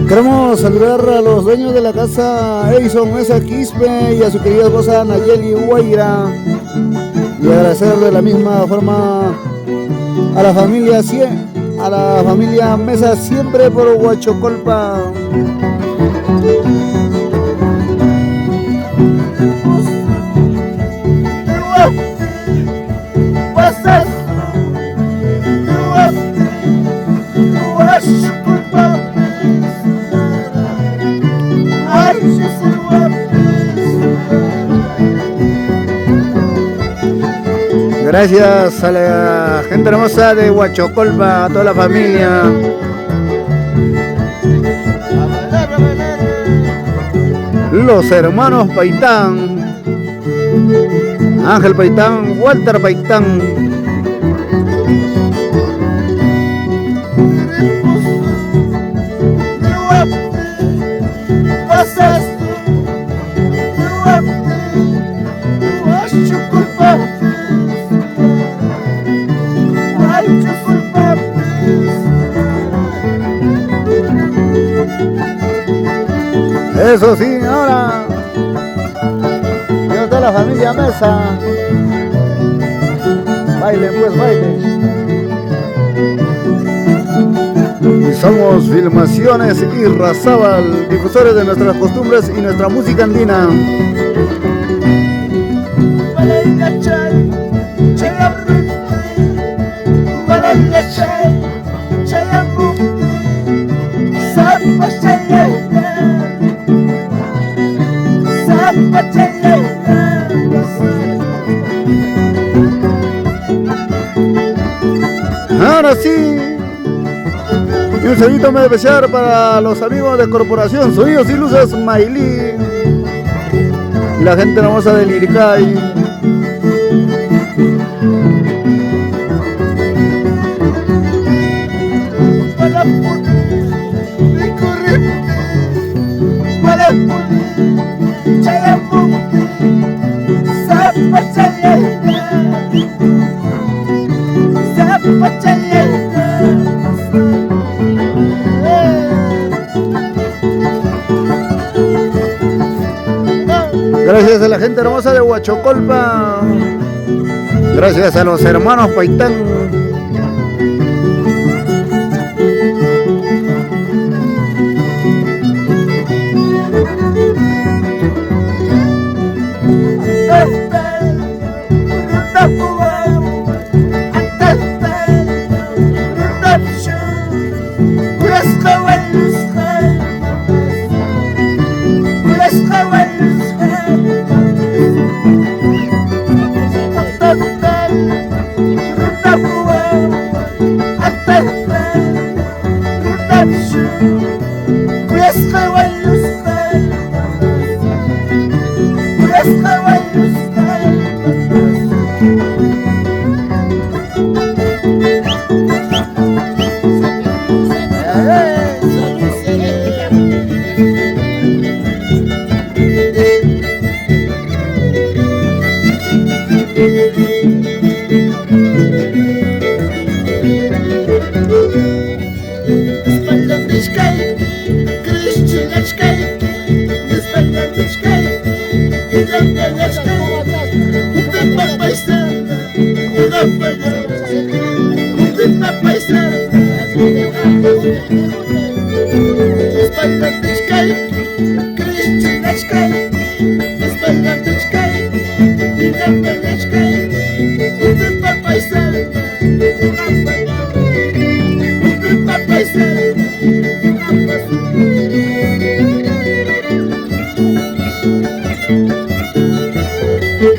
Queremos saludar a los dueños de la casa Edison Mesa Quispe y a su querida esposa Nayeli Guaira y agradecerle de la misma forma a la familia Mesa siempre por Huachocolpa. Gracias a la gente hermosa de Huachocolpa, a toda la familia. Los hermanos Paitán, Ángel Paitán, Walter Paitán. Eso sí, ahora toda la familia Mesa. Bailen pues, bailen. Y somos Filmaciones Irrazábal, difusores de nuestras costumbres y nuestra música andina. Ahora sí, y un saludito muy especial para los amigos de Corporación Sonidos y Luces Mailí, la gente hermosa del Liricay. Gracias a la gente hermosa de Huachocolpa. Gracias a los hermanos Paitán.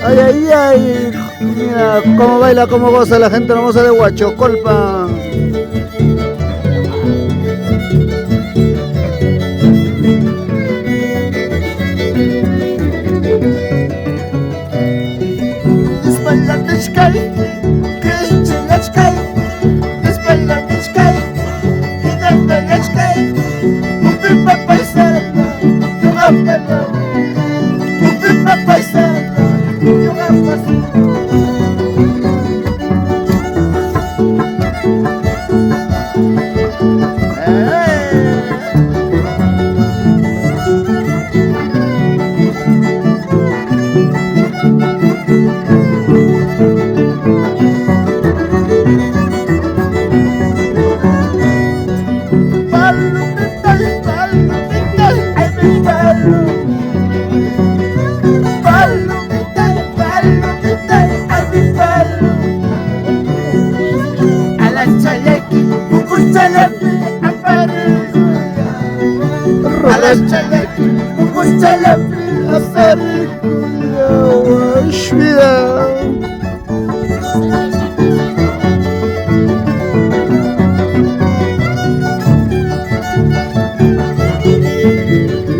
Ay, ay, ay, mira cómo baila, cómo goza la gente hermosa de Huachocolpa.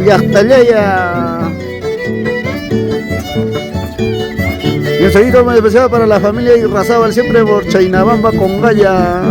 Yachtalaya. Y un saludo muy especial para la familia Irrazábal, siempre por Chainabamba con Gaya.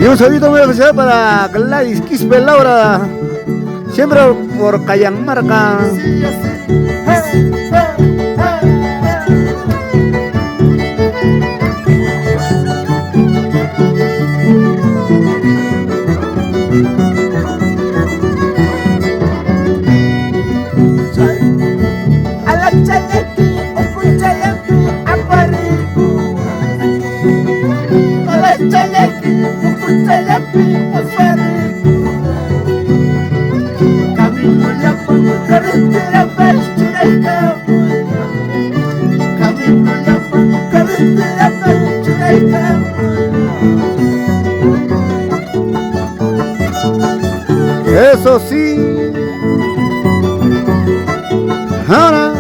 Y un saludito muy especial para Gladys Quispe Laura, siempre por Cayanmarca. Eso sí. Ahora.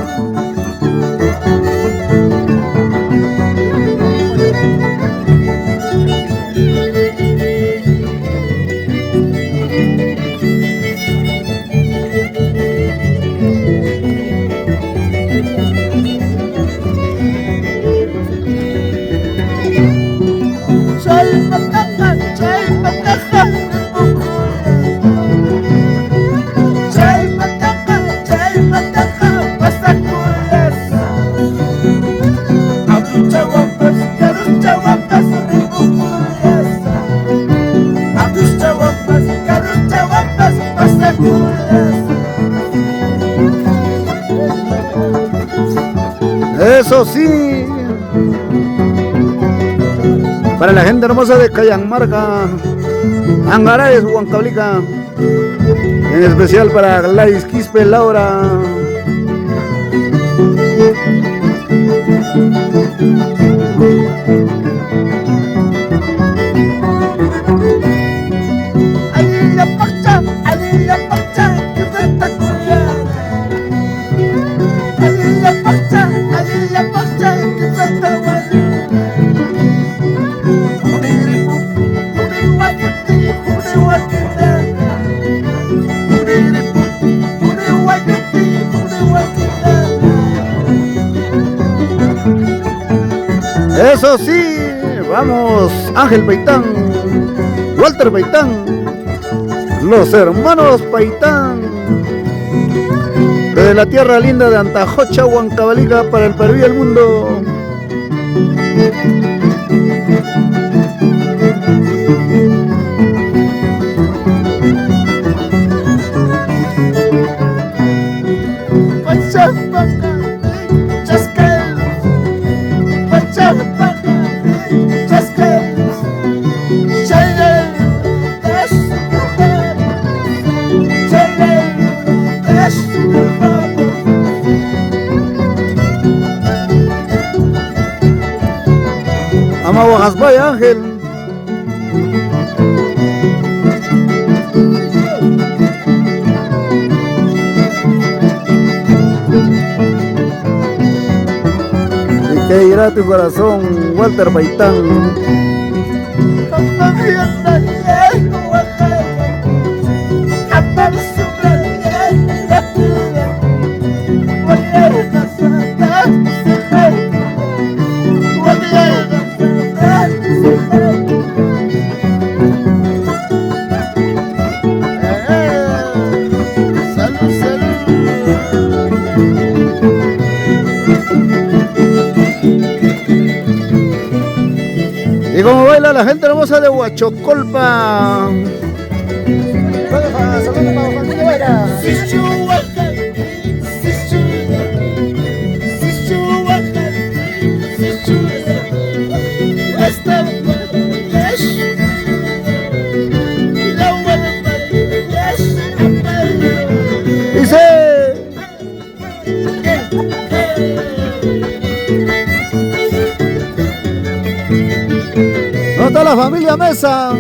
Eso sí. Para la gente hermosa de Cayanmarca, Angaraes, Huancablica, en especial para Gladys Quispe Laura. Eso sí, vamos, Ángel Paitán, Walter Paitán, los hermanos Paitán, de la tierra linda de Antajocha, Huancavelica, para el Perú y el mundo. Amaguas, vaya Ángel. a tu corazón, Walter Paitán. Y como baila la gente hermosa de Huachocolpa. Dice. ¿Dónde está la familia Mesa?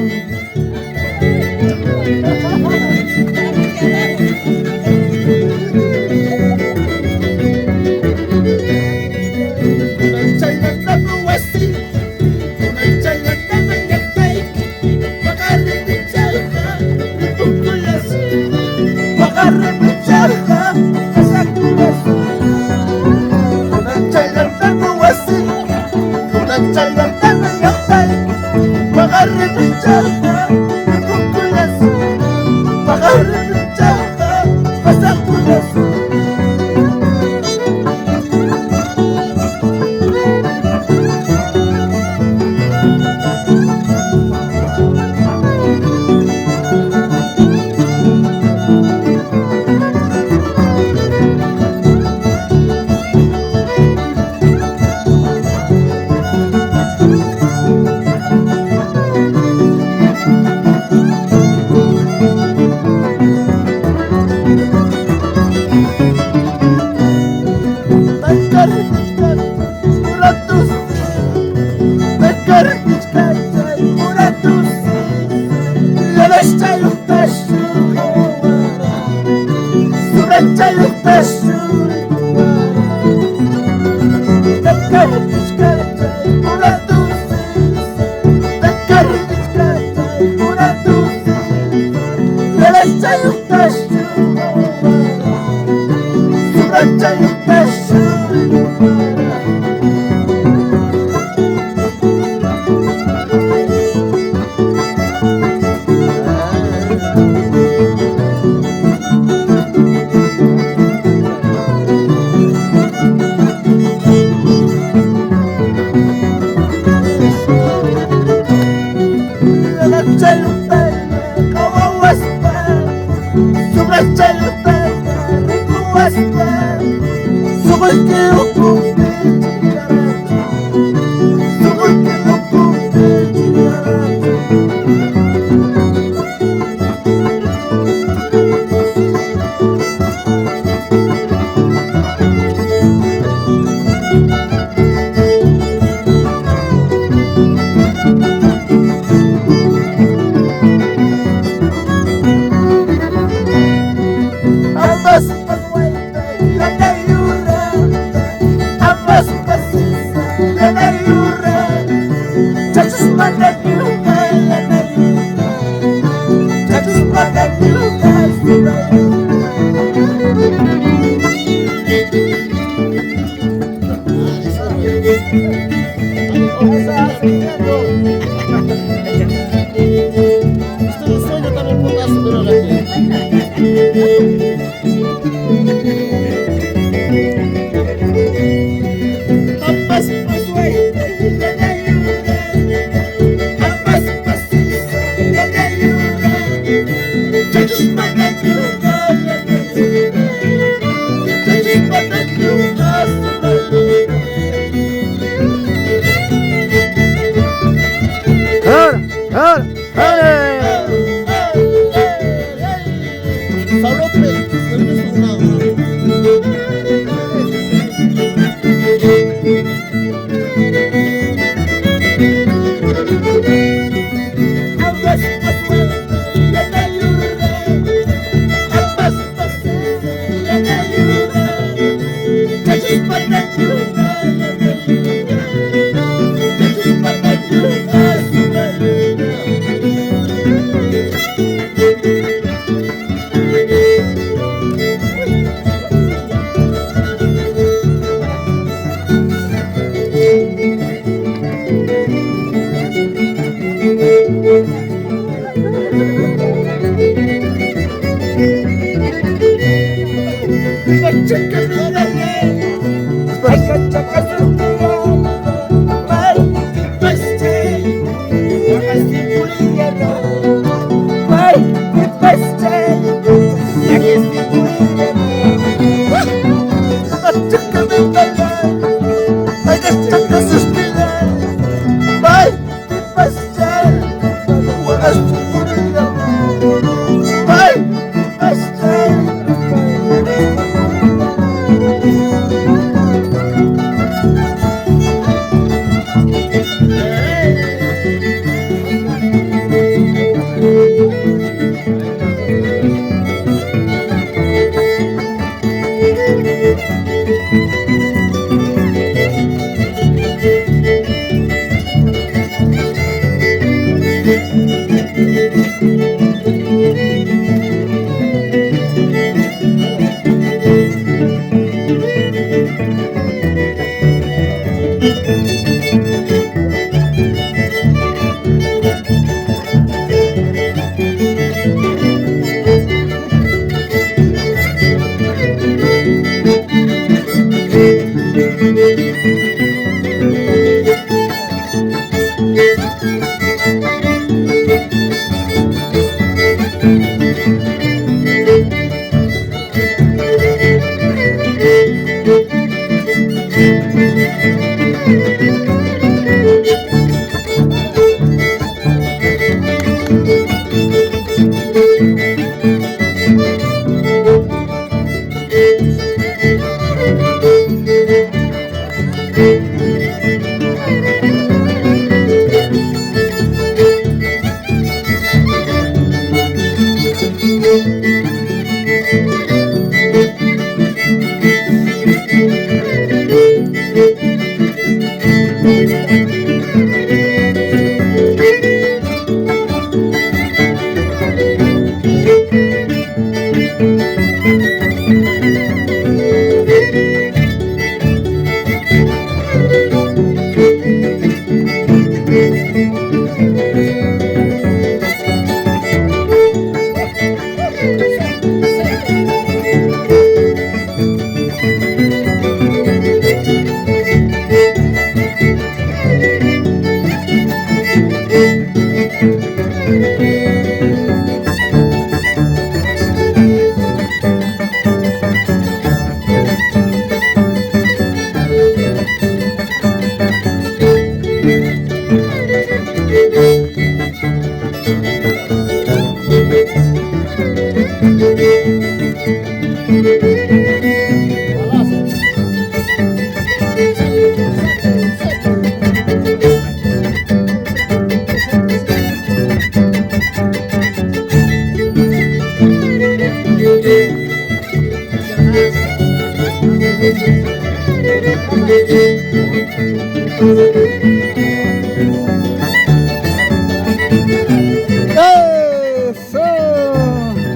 Eso,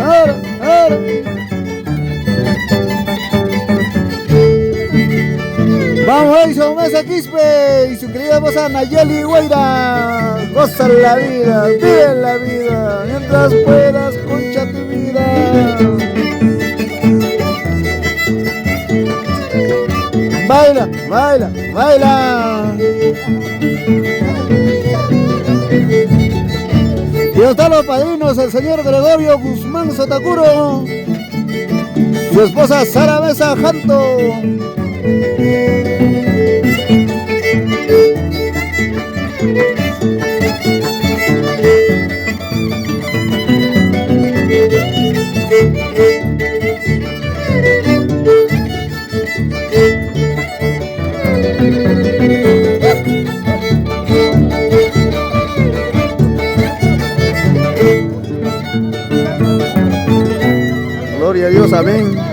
ahora, ahora. Vamos, Edison Mesa Quispe y su querida esposa Nayeli Guaira. Goza la vida, vive la vida, mientras puedas, concha tu vida. Baila, baila, baila. Y están los padrinos, el señor Gregorio Guzmán Sotacuro, su esposa Sara Mesa Janto. Gloria a Dios, amén.